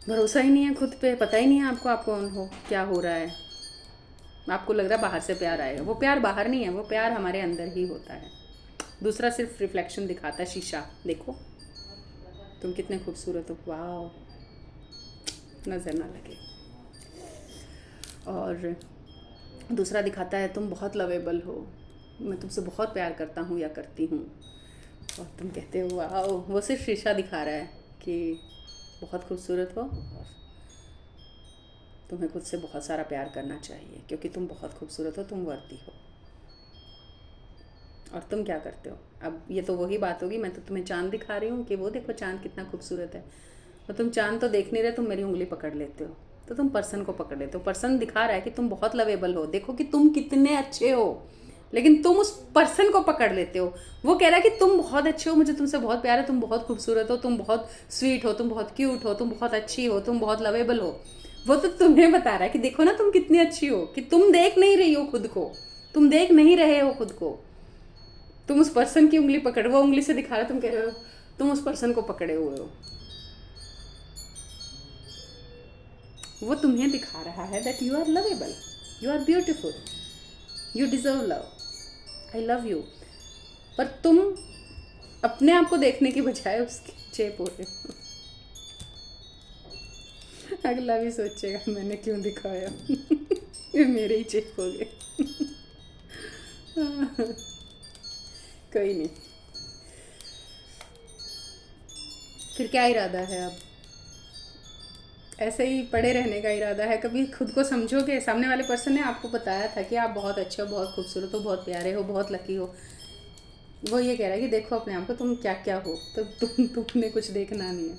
भरोसा ही नहीं है खुद पे, पता ही नहीं है आपको आप कौन हो, क्या हो रहा है। आपको लग रहा है बाहर से प्यार आएगा, वो प्यार बाहर नहीं है, वो प्यार हमारे अंदर ही होता है। दूसरा सिर्फ रिफ्लेक्शन दिखाता है, शीशा देखो तुम कितने खूबसूरत हो, वाह, नज़र ना लगे। और दूसरा दिखाता है तुम बहुत लवेबल हो, मैं तुमसे बहुत प्यार करता हूँ या करती हूँ, और तुम कहते हो वाह। वो सिर्फ शीशा दिखा रहा है कि बहुत खूबसूरत हो और तुम्हें खुद से बहुत सारा प्यार करना चाहिए, क्योंकि तुम बहुत खूबसूरत हो, तुम वर्दी हो। और तुम क्या करते हो? अब ये तो वही बात होगी, मैं तो तुम्हें चांद दिखा रही हूँ कि वो देखो चांद कितना खूबसूरत है, और तुम चांद तो देख नहीं रहे, तुम मेरी उंगली पकड़ लेते हो। तो तुम पर्सन को पकड़ लेते हो, पर्सन दिखा रहा है कि तुम बहुत लवेबल हो, देखो कि तुम कितने अच्छे हो, लेकिन तुम उस पर्सन को पकड़ लेते हो। वो कह रहा है कि तुम बहुत अच्छे हो, मुझे तुमसे बहुत प्यार है, तुम बहुत खूबसूरत हो, तुम बहुत स्वीट हो, तुम बहुत क्यूट हो, तुम बहुत अच्छी हो, तुम बहुत लवेबल हो। वो तो तुम्हें बता रहा है कि देखो ना तुम कितनी अच्छी हो, कि तुम देख नहीं रही हो खुद को, तुम देख नहीं रहे हो खुद को। तुम उस पर्सन की उंगली पकड़, वो उंगली से दिखा रहा है, तुम कह रहे हो तुम उस पर्सन को पकड़े हुए हो। वो तुम्हें दिखा रहा है that you are lovable, you are beautiful, you deserve love, I love you. पर तुम अपने आप को देखने की बजाय उसकी चेप हो रहे हो। अगला भी सोचेगा मैंने क्यों दिखाया। ये मेरे ही चेप हो गए। कोई नहीं, फिर क्या इरादा है अब? ऐसे ही पड़े रहने का इरादा है? कभी खुद को समझोगे? सामने वाले पर्सन ने आपको बताया था कि आप बहुत अच्छे हो, बहुत खूबसूरत हो, बहुत प्यारे हो, बहुत लकी हो। वो ये कह रहा है कि देखो अपने आप को, तुम क्या क्या हो, तो तुमने कुछ देखना नहीं है।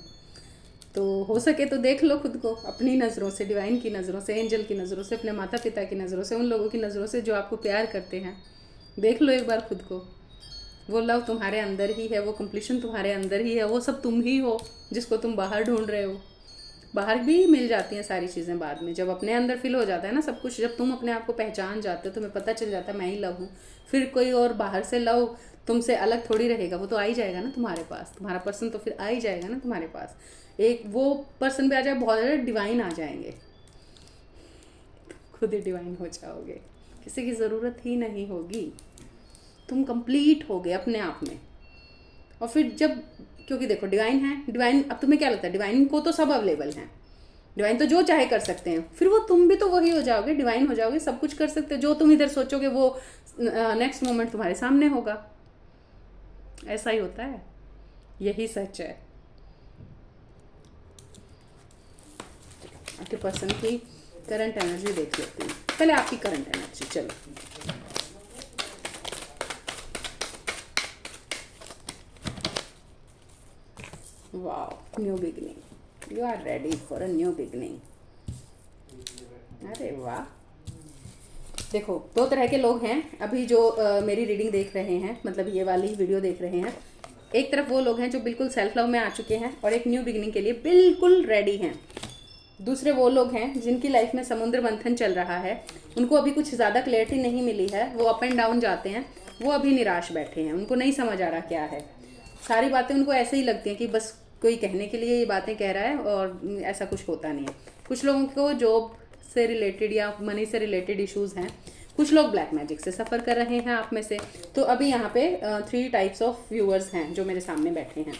तो हो सके तो देख लो खुद को अपनी नज़रों से, डिवाइन की नज़रों से, एंजल की नज़रों से, अपने माता पिता की नज़रों से, उन लोगों की नज़रों से जो आपको प्यार करते हैं। देख लो एक बार खुद को। वो लव तुम्हारे अंदर ही है, वो कंप्लीशन तुम्हारे अंदर ही है, वो सब तुम ही हो जिसको तुम बाहर ढूंढ रहे हो। बाहर भी मिल जाती हैं सारी चीज़ें बाद में, जब अपने अंदर फिल हो जाता है ना सब कुछ, जब तुम अपने आप को पहचान जाते हो, तुम्हें पता चल जाता है मैं ही लव हूँ, फिर कोई और बाहर से लव तुमसे अलग थोड़ी रहेगा, वो तो आ ही जाएगा ना तुम्हारे पास, तुम्हारा पर्सन तो फिर आ ही जाएगा ना तुम्हारे पास। एक वो पर्सन भी आ जाए, बहुत ज़्यादा डिवाइन आ जाएंगे, खुद ही डिवाइन हो जाओगे, किसी की ज़रूरत ही नहीं होगी, तुम कंप्लीट हो गए अपने आप में। और फिर जब, क्योंकि देखो डिवाइन है, डिवाइन, अब तुम्हें क्या लगता है डिवाइन को तो सब अवेलेबल हैं, डिवाइन तो जो चाहे कर सकते हैं, फिर वो तुम भी तो वही हो जाओगे, डिवाइन हो जाओगे, सब कुछ कर सकते हो, जो तुम इधर सोचोगे वो नेक्स्ट मोमेंट तुम्हारे सामने होगा। ऐसा ही होता है, यही सच है। आपके पर्सन की करंट एनर्जी देख लेती हूँ, पहले आपकी करंट एनर्जी। चलो, wow, new beginning, you are ready for a new beginning. अरे वाह, देखो दो तरह के लोग हैं अभी जो मेरी रीडिंग देख रहे हैं, मतलब ये वाली वीडियो देख रहे हैं। एक तरफ वो लोग हैं जो बिल्कुल सेल्फ लव में आ चुके हैं और एक न्यू बिगनिंग के लिए बिल्कुल रेडी हैं। दूसरे वो लोग हैं जिनकी लाइफ में समुद्र मंथन चल रहा है, उनको अभी कुछ ज़्यादा क्लैरिटी नहीं मिली है, वो अप एंड डाउन जाते हैं, वो अभी निराश बैठे हैं, उनको नहीं समझ आ रहा क्या है। सारी बातें उनको ऐसे ही लगती हैं कि बस कोई कहने के लिए ये बातें कह रहा है और ऐसा कुछ होता नहीं है। कुछ लोगों को जॉब से रिलेटेड या मनी से रिलेटेड इश्यूज़ हैं, कुछ लोग ब्लैक मैजिक से सफ़र कर रहे हैं आप में से। तो अभी यहाँ पे 3 टाइप्स ऑफ व्यूअर्स हैं जो मेरे सामने बैठे हैं।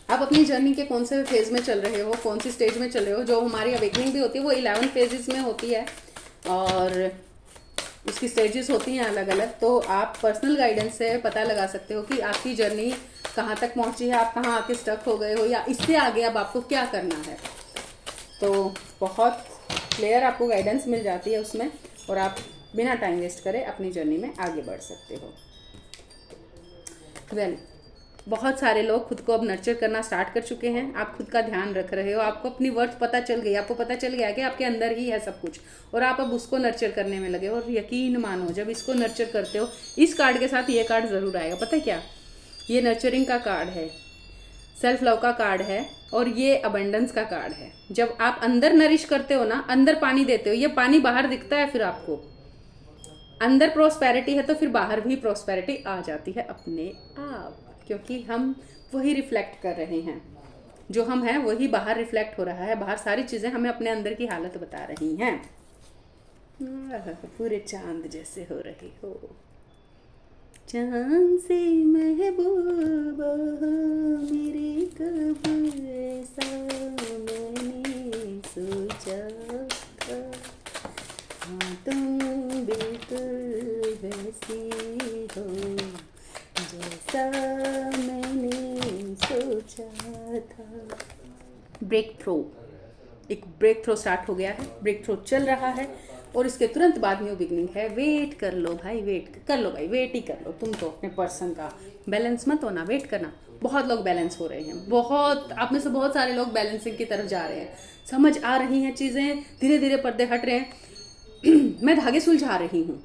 आप अपनी जर्नी के कौन से फेज़ में चल रहे हो, कौन सी स्टेज में चल रहे हो। जो हमारी अवेकनिंग भी होती है वो 11 फेजेस में होती है और उसकी स्टेजेस होती हैं अलग अलग। तो आप पर्सनल गाइडेंस से पता लगा सकते हो कि आपकी जर्नी कहाँ तक पहुँची है, आप कहाँ आके स्टक हो गए हो, या इससे आगे अब आपको क्या करना है। तो बहुत क्लियर आपको गाइडेंस मिल जाती है उसमें, और आप बिना टाइम वेस्ट करे अपनी जर्नी में आगे बढ़ सकते हो। वेल, बहुत सारे लोग खुद को अब नर्चर करना स्टार्ट कर चुके हैं। आप खुद का ध्यान रख रहे हो, आपको अपनी वर्थ पता चल गई, आपको पता चल गया कि आपके अंदर ही है सब कुछ, और आप अब उसको नर्चर करने में लगे। और यकीन मानो जब इसको नर्चर करते हो, इस कार्ड के साथ ये कार्ड ज़रूर आएगा। पता है क्या, ये नर्चरिंग का कार्ड है, सेल्फ लव का कार्ड है, और ये अबंडेंस का कार्ड है। जब आप अंदर नरिश करते हो ना, अंदर पानी देते हो, ये पानी बाहर दिखता है, फिर आपको अंदर प्रॉस्पेरिटी है तो फिर बाहर भी प्रॉस्पेरिटी आ जाती है अपने आप, क्योंकि हम वही रिफ्लेक्ट कर रहे हैं। जो हम हैं वही बाहर रिफ्लेक्ट हो रहा है, बाहर सारी चीज़ें हमें अपने अंदर की हालत बता रही हैं। पूरे चांद जैसे हो रहे हो, चांद से महबूबा मेरे, कब ऐसा मैंने सोचा था, हाँ तुम बिल्कुल वैसी हो जैसा मैंने सोचा था। ब्रेक थ्रो, एक ब्रेक थ्रो स्टार्ट हो गया है, ब्रेक थ्रो चल रहा है और इसके तुरंत बाद न्यू बिगनिंग है। वेट कर लो भाई, वेट कर लो भाई, वेट ही कर लो। तुम तो अपने पर्सन का बैलेंस मत होना, वेट करना। बहुत लोग बैलेंस हो रहे हैं, बहुत आप में से बहुत सारे लोग बैलेंसिंग की तरफ जा रहे हैं, समझ आ रही हैं चीज़ें, धीरे धीरे पर्दे हट रहे हैं। मैं धागे सुलझा रही हूँ,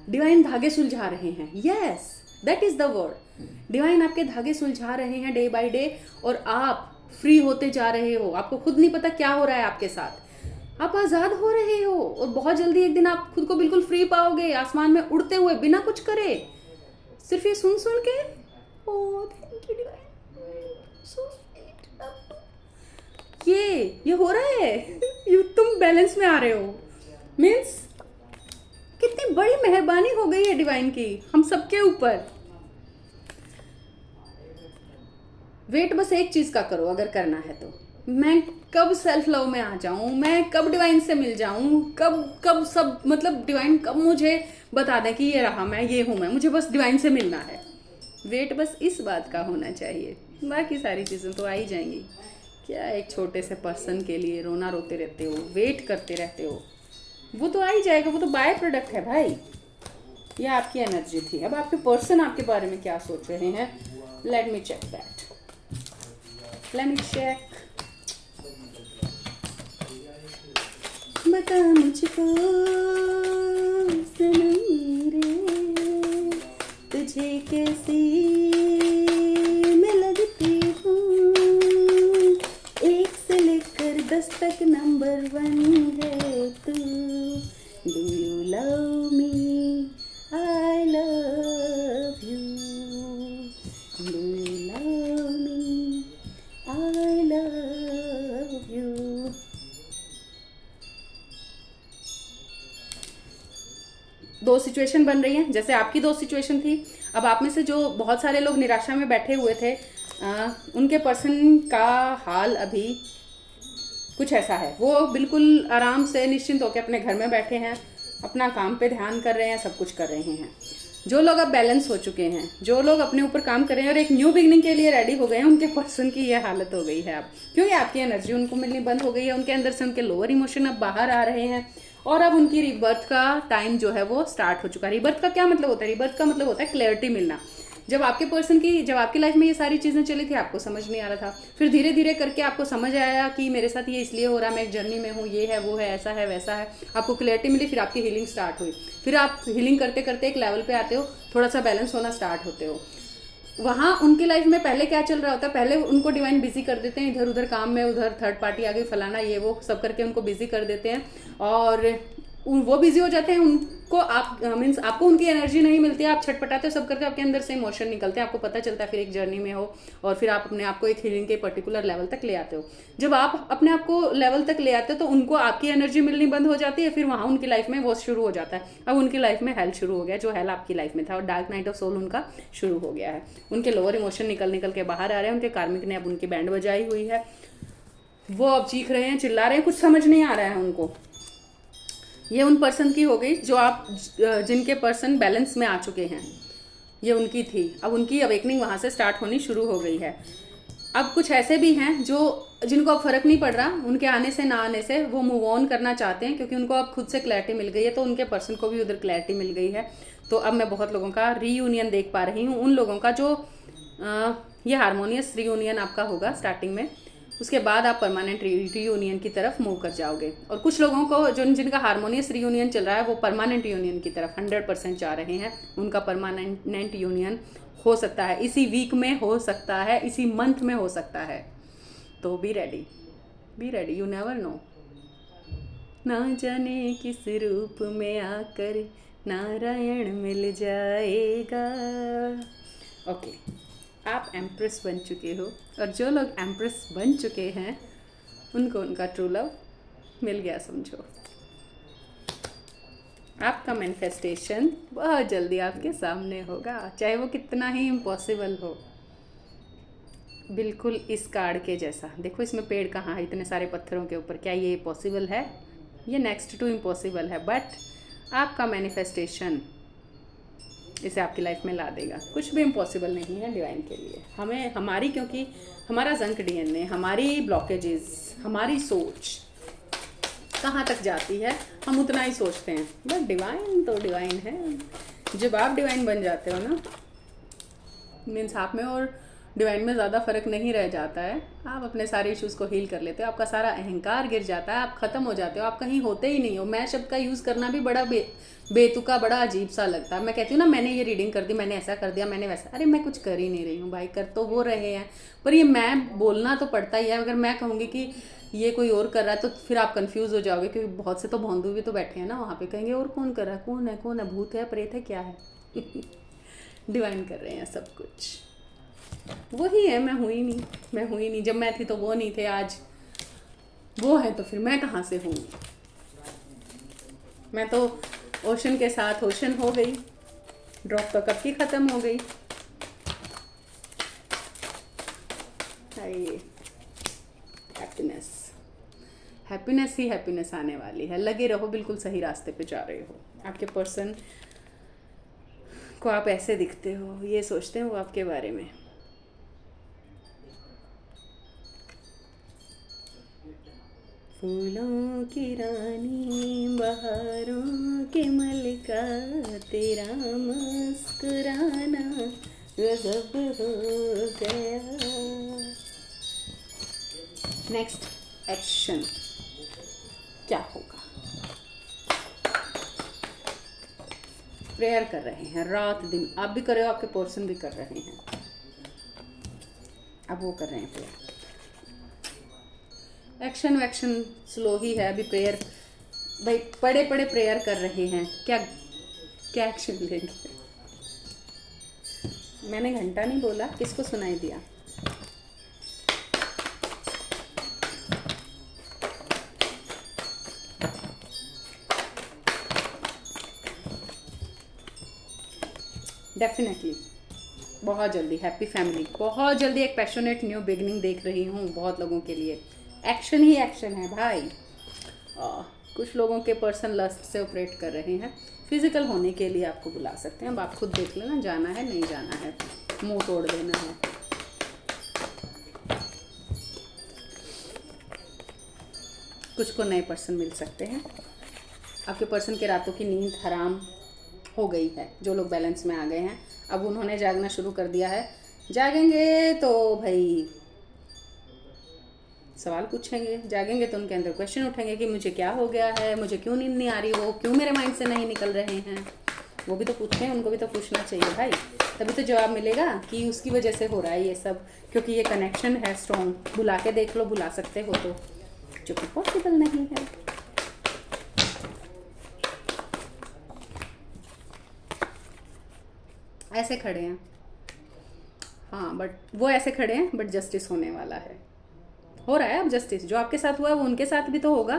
डिवाइन धागे सुलझा रहे हैं। Yes, that is the word. Divine आपके धागे सुलझा रहे हैं डे बाय डे, और आप फ्री होते जा रहे हो। आपको खुद नहीं पता क्या हो रहा है आपके साथ, आप आजाद हो रहे हो, और बहुत जल्दी एक दिन आप खुद को बिल्कुल फ्री पाओगे, आसमान में उड़ते हुए बिना कुछ करे, सिर्फ ये सुन सुन के। Oh thank you divine, so sweet. ये हो रहा है। तुम बैलेंस में आ रहे हो, मीन्स कितनी बड़ी मेहरबानी हो गई है डिवाइन की हम सबके ऊपर। वेट बस एक चीज का करो अगर करना है तो, मैं कब सेल्फ लव में आ जाऊं, मैं कब डिवाइन से मिल जाऊं, कब सब मतलब डिवाइन कब मुझे बता दें कि ये रहा मैं, ये हूं मैं, मुझे बस डिवाइन से मिलना है। वेट बस इस बात का होना चाहिए, बाकी सारी चीज़ें तो आ ही जाएंगी। क्या एक छोटे से पर्सन के लिए रोना रोते रहते हो, वेट करते रहते हो, वो तो आ ही जाएगा, वो तो बाय प्रोडक्ट है भाई। ये आपकी एनर्जी थी। अब आपके पर्सन आपके बारे में क्या सोच रहे हैं, let me check that, let me check. बता मुझको सनम रे, तुझे कैसी मैं लगती हूँ, 1 से लेकर 10 तक नंबर 1 है तू। Do you love me, I love you, do you love me, I love you. दो सिचुएशन बन रही हैं, जैसे आपकी 2 सिचुएशन थी। अब आप में से जो बहुत सारे लोग निराशा में बैठे हुए थे, उनके पर्सन का हाल अभी कुछ ऐसा है, वो बिल्कुल आराम से निश्चिंत होकर अपने घर में बैठे हैं, अपना काम पे ध्यान कर रहे हैं, सब कुछ कर रहे हैं। जो लोग अब बैलेंस हो चुके हैं, जो लोग अपने ऊपर काम कर रहे हैं और एक न्यू बिगनिंग के लिए रेडी हो गए हैं, उनके पर्सन की यह हालत हो गई है अब, क्योंकि आपकी एनर्जी उनको मिलनी बंद हो गई है। उनके अंदर से उनके लोअर इमोशन अब बाहर आ रहे हैं, और अब उनकी रिबर्थ का टाइम जो है वो स्टार्ट हो चुका है। रिबर्थ का क्या मतलब होता है? रिबर्थ का मतलब होता है क्लैरिटी मिलना। जब आपके पर्सन की, जब आपकी लाइफ में ये सारी चीज़ें चली थी, आपको समझ नहीं आ रहा था, फिर धीरे धीरे करके आपको समझ आया कि मेरे साथ ये इसलिए हो रहा है, मैं एक जर्नी में हूँ, ये है वो है, ऐसा है वैसा है, आपको क्लैरिटी मिली, फिर आपकी हीलिंग स्टार्ट हुई। फिर आप हीलिंग करते करते एक लेवल पे आते हो, थोड़ा सा बैलेंस होना स्टार्ट होते हो। वहाँ उनकी लाइफ में पहले क्या चल रहा होता है, पहले उनको डिवाइन बिजी कर देते हैं, इधर उधर काम में, उधर थर्ड पार्टी आ गई, फलाना ये वो सब करके उनको बिजी कर देते हैं, और वो बिजी हो जाते हैं। उनको आप मीन्स आपको उनकी एनर्जी नहीं मिलती है, आप छटपटाते हो, सब करके आपके अंदर से इमोशन निकलते हैं, आपको पता चलता है, फिर एक जर्नी में हो, और फिर आप अपने आप को एक हीलिंग के पर्टिकुलर लेवल तक ले आते हो। जब आप अपने आप को लेवल तक ले आते हो तो उनको आपकी एनर्जी मिलनी बंद हो जाती है, फिर वहाँ उनकी लाइफ में वो शुरू हो जाता है। अब उनकी लाइफ में हेल शुरू हो गया, जो हेल आपकी लाइफ में था, और डार्क नाइट ऑफ सोल उनका शुरू हो गया है। उनके लोअर इमोशन निकल के बाहर आ रहे हैं, उनके कार्मिक ने अब उनकी बैंड बजाई हुई है, वो अब चीख रहे हैं, चिल्ला रहे हैं, कुछ समझ नहीं आ रहा है उनको। ये उन पर्सन की हो गई जो आप, जिनके पर्सन बैलेंस में आ चुके हैं, ये उनकी थी। अब उनकी अवेकनिंग वहाँ से स्टार्ट होनी शुरू हो गई है। अब कुछ ऐसे भी हैं जो, जिनको अब फर्क नहीं पड़ रहा उनके आने से ना आने से, वो मूव ऑन करना चाहते हैं, क्योंकि उनको अब खुद से क्लैरिटी मिल गई है, तो उनके पर्सन को भी उधर क्लैरिटी मिल गई है। तो अब मैं बहुत लोगों का रीयूनियन देख पा रही हूँ, उन लोगों का जो ये हारमोनियस रीयूनियन आपका होगा स्टार्टिंग में, उसके बाद आप परमानेंट रीयूनियन की तरफ मूव कर जाओगे। और कुछ लोगों को जो, जिनका हारमोनियस रीयूनियन चल रहा है, वो परमानेंट यूनियन की तरफ 100% जा रहे हैं। उनका परमानेंट यूनियन हो सकता है, इसी वीक में हो सकता है, इसी मंथ में हो सकता है। तो be ready, you never know. ना जाने किस रूप में आकर नारायण मिल जाएगा। ओके, आप एम्प्रेस बन चुके हो, और जो लोग एम्प्रेस बन चुके हैं उनको उनका ट्रू लव मिल गया समझो। आपका मैनिफेस्टेशन बहुत जल्दी आपके सामने होगा, चाहे वो कितना ही इम्पॉसिबल हो। बिल्कुल इस कार्ड के जैसा। देखो इसमें पेड़ कहाँ है, इतने सारे पत्थरों के ऊपर, क्या ये पॉसिबल है? ये नेक्स्ट टू इम्पॉसिबल है, बट आपका मैनिफेस्टेशन इसे आपकी लाइफ में ला देगा। कुछ भी इम्पॉसिबल नहीं है डिवाइन के लिए। हमें हमारी, क्योंकि हमारा जंक डीएनए, हमारी ब्लॉकेजेस, हमारी सोच कहाँ तक जाती है हम उतना ही सोचते हैं, बट डिवाइन तो डिवाइन है। जब आप डिवाइन बन जाते हो ना, मीन्स आप में और डिवाइन में ज़्यादा फर्क नहीं रह जाता है। आप अपने सारे इश्यूज़ को हील कर लेते हो, आपका सारा अहंकार गिर जाता है, आप ख़त्म हो जाते हो, आप कहीं होते ही नहीं हो। मैं शब्द का यूज़ करना भी बड़ा बेतुका, बड़ा अजीब सा लगता है। मैं कहती हूँ ना, मैंने ये रीडिंग कर दी, मैंने ऐसा कर दिया, मैंने वैसा, अरे मैं कुछ कर ही नहीं रही हूँ भाई। कर तो वो रहे हैं, पर ये मैं बोलना तो पड़ता ही है। अगर मैं कहूँगी कि ये कोई और कर रहा है तो फिर आप कंफ्यूज हो जाओगे, क्योंकि बहुत से तो भोंदू भी तो बैठे हैं ना वहाँ पे, कहेंगे और कौन कर रहा है, कौन है, भूत है, प्रेत है, क्या है? डिवाइन कर रहे हैं सब कुछ। वही है, मैं हुई नहीं। जब मैं थी तो वो नहीं थे, आज वो है तो फिर मैं कहाँ से हूँ? मैं तो ओशन के साथ ओशन हो गई, ड्रॉप तो कब की ख़त्म हो गई। हैप्पीनेस ही हैप्पीनेस आने वाली है। लगे रहो, बिल्कुल सही रास्ते पे जा रहे हो। आपके पर्सन को आप ऐसे दिखते हो, ये सोचते हैं वो आपके बारे में। फूलों की रानी, बहारों के मलिका, तेरा मुस्कुराना गजब हो गया। नेक्स्ट एक्शन क्या होगा? प्रेयर कर रहे हैं रात दिन, आप भी कर रहे हो, आपके पर्सन भी कर रहे हैं। अब वो कर रहे हैं प्रेयर। एक्शन स्लो ही है अभी। प्रेयर भाई, पड़े प्रेयर कर रहे हैं, क्या एक्शन लेंगे? मैंने घंटा नहीं बोला, किसको सुनाई दिया? डेफिनेटली बहुत जल्दी हैप्पी फैमिली, बहुत जल्दी एक पैशनेट न्यू बिगनिंग देख रही हूँ बहुत लोगों के लिए। एक्शन ही एक्शन है भाई। कुछ लोगों के पर्सन लस्ट से ऑपरेट कर रहे हैं, फिजिकल होने के लिए आपको बुला सकते हैं। अब आप खुद देख लेना, जाना है नहीं जाना है, मुंह तोड़ देना है। कुछ को नए पर्सन मिल सकते हैं। आपके पर्सन के रातों की नींद हराम हो गई है। जो लोग बैलेंस में आ गए हैं, अब उन्होंने जागना शुरू कर दिया है। जागेंगे तो भाई सवाल पूछेंगे, जागेंगे तो उनके अंदर क्वेश्चन उठेंगे कि मुझे क्या हो गया है, मुझे क्यों नींद नहीं आ रही, वो क्यों मेरे माइंड से नहीं निकल रहे हैं। वो भी तो पूछते हैं, उनको भी तो पूछना चाहिए भाई, तभी तो जवाब मिलेगा कि उसकी वजह से हो रहा है ये सब। क्योंकि ये कनेक्शन है स्ट्रॉन्ग। बुला के देख लो, बुला सकते हो तो, जो कि पॉसिबल नहीं है। ऐसे खड़े हैं, हाँ, बट वो ऐसे खड़े हैं, बट जस्टिस होने वाला है, हो रहा है अब जस्टिस। जो आपके साथ हुआ है वो उनके साथ भी तो होगा,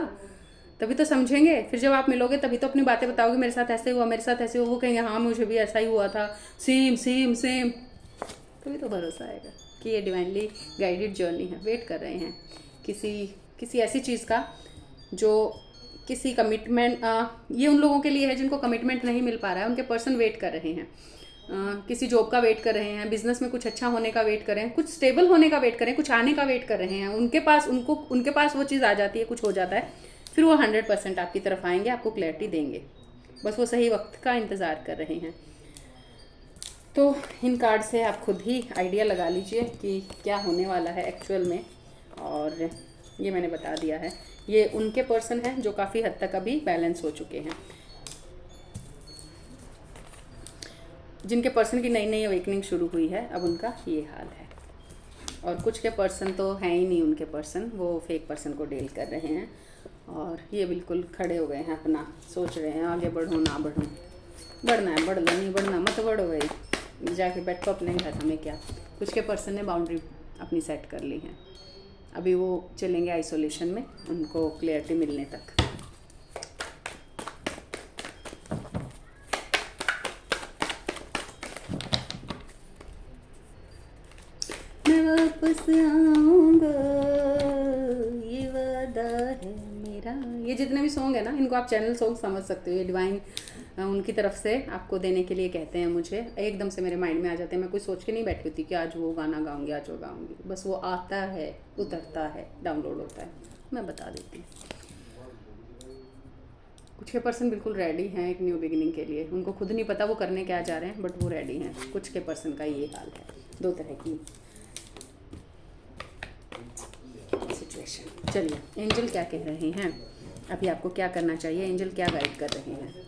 तभी तो समझेंगे। फिर जब आप मिलोगे तभी तो अपनी बातें बताओगे, मेरे साथ ऐसे हुआ, मेरे साथ ऐसे हुआ। वो कहेंगे हाँ मुझे भी ऐसा ही हुआ था, सेम सेम सेम। तभी तो भरोसा आएगा कि ये डिवाइनली गाइडेड जर्नी है। वेट कर रहे हैं किसी ऐसी चीज़ का जो किसी कमिटमेंट, ये उन लोगों के लिए है जिनको कमिटमेंट नहीं मिल पा रहा है। उनके पर्सन वेट कर रहे हैं, किसी जॉब का वेट कर रहे हैं, बिजनेस में कुछ अच्छा होने का वेट कर रहे हैं, कुछ स्टेबल होने का वेट कर रहे हैं, कुछ आने का वेट कर रहे हैं। उनके पास वो चीज़ आ जाती है, कुछ हो जाता है, फिर वो 100% आपकी तरफ आएंगे, आपको क्लैरिटी देंगे। बस वो सही वक्त का इंतज़ार कर रहे हैं। तो इन कार्ड से आप खुद ही आइडिया लगा लीजिए कि क्या होने वाला है एक्चुअल में। और ये मैंने बता दिया है, ये उनके पर्सन हैं जो काफ़ी हद तक अभी बैलेंस हो चुके हैं, जिनके पर्सन की नई अवेकनिंग शुरू हुई है। अब उनका ये हाल है। और कुछ के पर्सन तो हैं ही नहीं, उनके पर्सन वो फेक पर्सन को डील कर रहे हैं। और ये बिल्कुल खड़े हो गए हैं, अपना सोच रहे हैं आगे बढ़ूँ ना बढ़ूँ। बढ़ना है बढ़ लो, नहीं बढ़ना मत बढ़ो भाई। जाके बैठो अपने घर, हमें क्या। कुछ के पर्सन ने बाउंड्री अपनी सेट कर ली है, अभी वो चलेंगे आइसोलेशन में, उनको क्लियरिटी मिलने तक। मैं वापस आऊँगा ये वादा है मेरा। ये जितने भी सॉन्ग है ना, इनको आप चैनल सॉन्ग समझ सकते हो। ये डिवाइन उनकी तरफ से आपको देने के लिए कहते हैं। मुझे एकदम से मेरे माइंड में आ जाते हैं, मैं कुछ सोच के नहीं बैठी होती कि आज वो गाना गाऊंगी, आज वो गाऊंगी। बस वो आता है, उतरता है, डाउनलोड होता है, मैं बता देती हूँ। कुछ के पर्सन बिल्कुल रेडी हैं एक न्यू बिगिनिंग के लिए, उनको खुद नहीं पता वो करने क्या जा रहे हैं, बट वो रेडी हैं। कुछ के पर्सन का ये हाल है। दो तरह की सिचुएशन। चलिए, एंजल क्या कह रहे हैं, अभी आपको क्या करना चाहिए, एंजल क्या गाइड कर रहे हैं।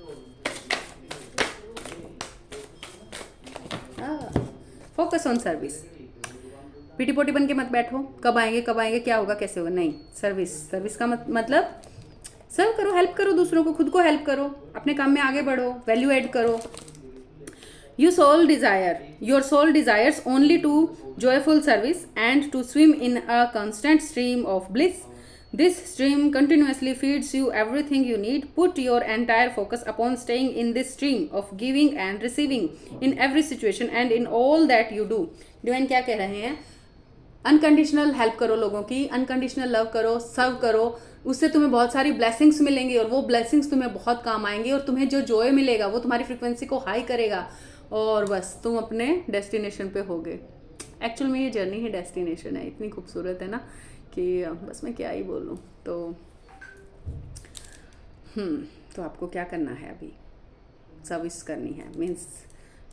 Focus on service. पीटी पोटी बन के मत बैठो, कब आएंगे कब आएंगे, क्या होगा कैसे होगा, नहीं। सर्विस का मतलब सर्व करो, हेल्प करो दूसरों को, खुद को हेल्प करो, अपने काम में आगे बढ़ो, वैल्यू ऐड करो। your soul desires only to joyful service and to swim in a constant stream of bliss. This stream continuously feeds you everything you need. Put your entire focus upon staying in this stream of giving and receiving in every situation and in all that you do. Divine क्या कह रहे हैं, unconditional help करो लोगों की, unconditional love करो, सर्व करो, उससे तुम्हें बहुत सारी ब्लेसिंग्स मिलेंगी और वो ब्लेसिंग्स तुम्हें बहुत काम आएंगी और तुम्हें जो जॉय मिलेगा वो तुम्हारी फ्रिक्वेंसी को हाई करेगा और बस तुम अपने डेस्टिनेशन पे होगे। एक्चुअल में ये जर्नी ही डेस्टिनेशन है, इतनी खूबसूरत है ना कि बस मैं क्या ही बोलूँ। तो आपको क्या करना है, अभी सर्विस करनी है। मीन्स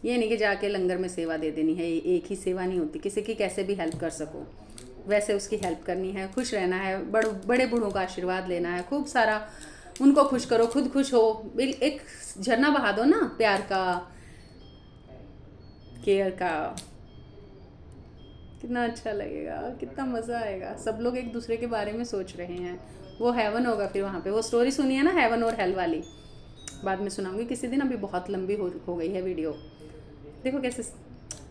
ये नहीं कि जाके लंगर में सेवा दे देनी है, एक ही सेवा नहीं होती, किसी की कैसे भी हेल्प कर सको वैसे उसकी हेल्प करनी है। खुश रहना है, बड़े बूढ़ों का आशीर्वाद लेना है, खूब सारा उनको खुश करो, खुद खुश हो, एक झरना बहा दो ना प्यार का, केयर का। कितना अच्छा लगेगा, कितना मज़ा आएगा। सब लोग एक दूसरे के बारे में सोच रहे हैं, वो हेवन होगा फिर वहाँ पे। वो स्टोरी सुनी है ना हेवन और हेल वाली, बाद में सुनाऊंगी किसी दिन, अभी बहुत लंबी हो गई है वीडियो। देखो कैसे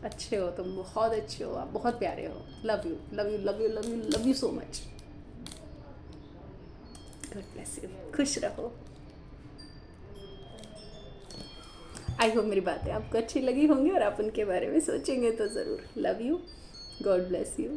अच्छे हो तुम, बहुत अच्छे हो आप, बहुत प्यारे हो। Love you love you love you love you love you so much. God bless you, खुश रहो। आई होप मेरी बातें आपको अच्छी लगी होंगी और आप उनके बारे में सोचेंगे तो ज़रूर। Love you, God bless you.